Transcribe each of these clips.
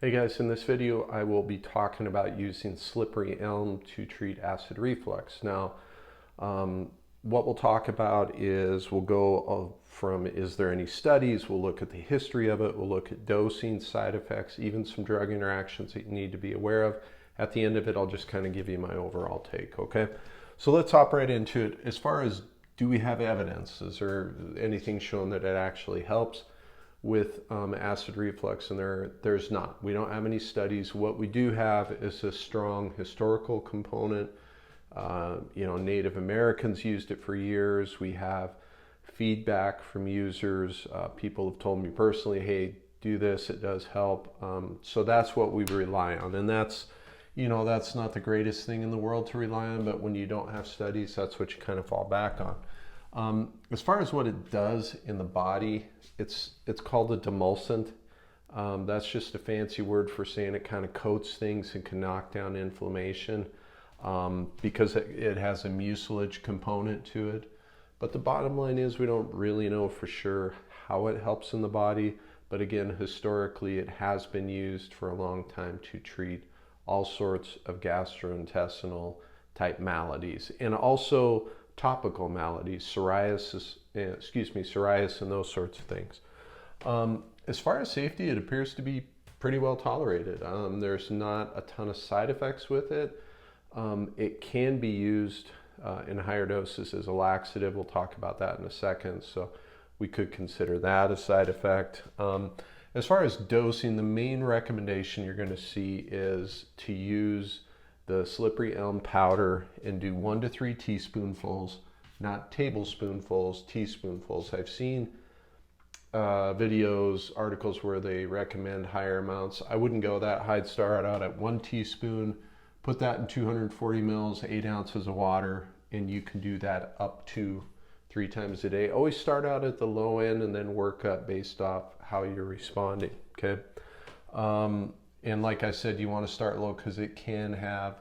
Hey guys, in this video I will be talking about using slippery elm to treat acid reflux. Now, what we'll talk about is we'll go from is there any studies, we'll look at the history of it, we'll look at dosing, side effects, even some drug interactions that you need to be aware of. At the end of it, I'll just kind of give you my overall take, okay? So let's hop right into it. As far as do we have evidence? Is there anything shown that it actually helps with acid reflux? And there's not. We don't have any studies. What we do have is a strong historical component. Native Americans used it for years. We have feedback from users. People have told me personally, hey, do this, it does help. So that's what we rely on. And that's not the greatest thing in the world to rely on, but when you don't have studies, that's what you kind of fall back on. As far as what it does in the body, it's called a demulcent. That's just a fancy word for saying it kind of coats things and can knock down inflammation because it has a mucilage component to it. But the bottom line is we don't really know for sure how it helps in the body. But again, historically, it has been used for a long time to treat all sorts of gastrointestinal type maladies and also topical maladies, psoriasis and those sorts of things. As far as safety, it appears to be pretty well tolerated. There's not a ton of side effects with it. It can be used in higher doses as a laxative. We'll talk about that in a second. So we could consider that a side effect. As far as dosing, the main recommendation you're going to see is to use the slippery elm powder and do 1 to 3 teaspoonfuls, not tablespoonfuls, teaspoonfuls. I've seen videos, articles where they recommend higher amounts. I wouldn't go that high. I'd start out at 1 teaspoon, put that in 240 mils, 8 ounces of water, and you can do that up to 3 times a day. Always start out at the low end and then work up based off how you're responding, okay? And like I said, you want to start low because it can have,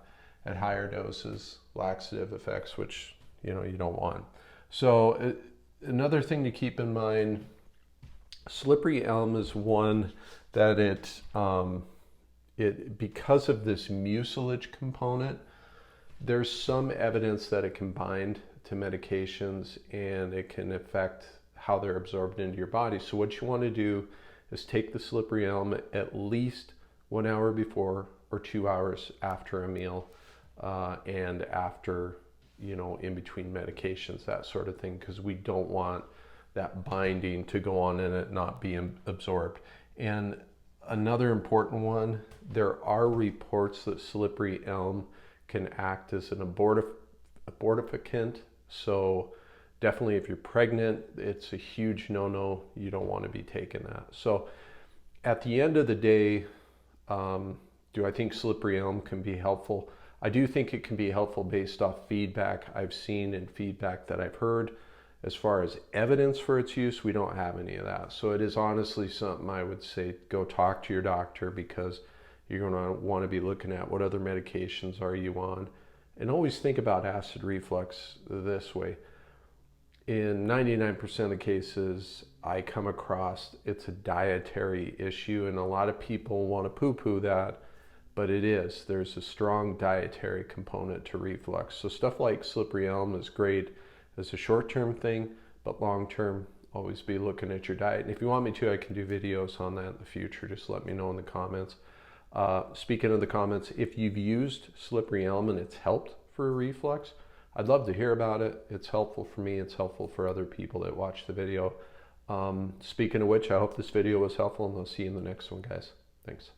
at higher doses, laxative effects, which you don't want. So another thing to keep in mind, slippery elm is one that because of this mucilage component, there's some evidence that it can bind to medications and it can affect how they're absorbed into your body. So what you want to do is take the slippery elm at least 1 hour before or 2 hours after a meal and after, in between medications, that sort of thing, because we don't want that binding to go on and it not be absorbed. And another important one, there are reports that slippery elm can act as an abortifacient. So definitely if you're pregnant, it's a huge no-no. You don't want to be taking that. So at the end of the day, do I think slippery elm can be helpful? I do think it can be helpful based off feedback I've seen and feedback that I've heard. As far as evidence for its use, we don't have any of that. So it is honestly something I would say go talk to your doctor, because you're going to want to be looking at what other medications are you on. And always think about acid reflux this way. In 99% of the cases I come across, it's a dietary issue, and a lot of people want to poo-poo that, but it is. There's a strong dietary component to reflux. So stuff like slippery elm is great as a short-term thing, but long-term, always be looking at your diet. And if you want me to, I can do videos on that in the future. Just let me know in the comments. Speaking of the comments, if you've used slippery elm and it's helped for reflux, I'd love to hear about it. It's helpful for me. It's helpful for other people that watch the video. Speaking of which, I hope this video was helpful, and I'll see you in the next one, guys. Thanks.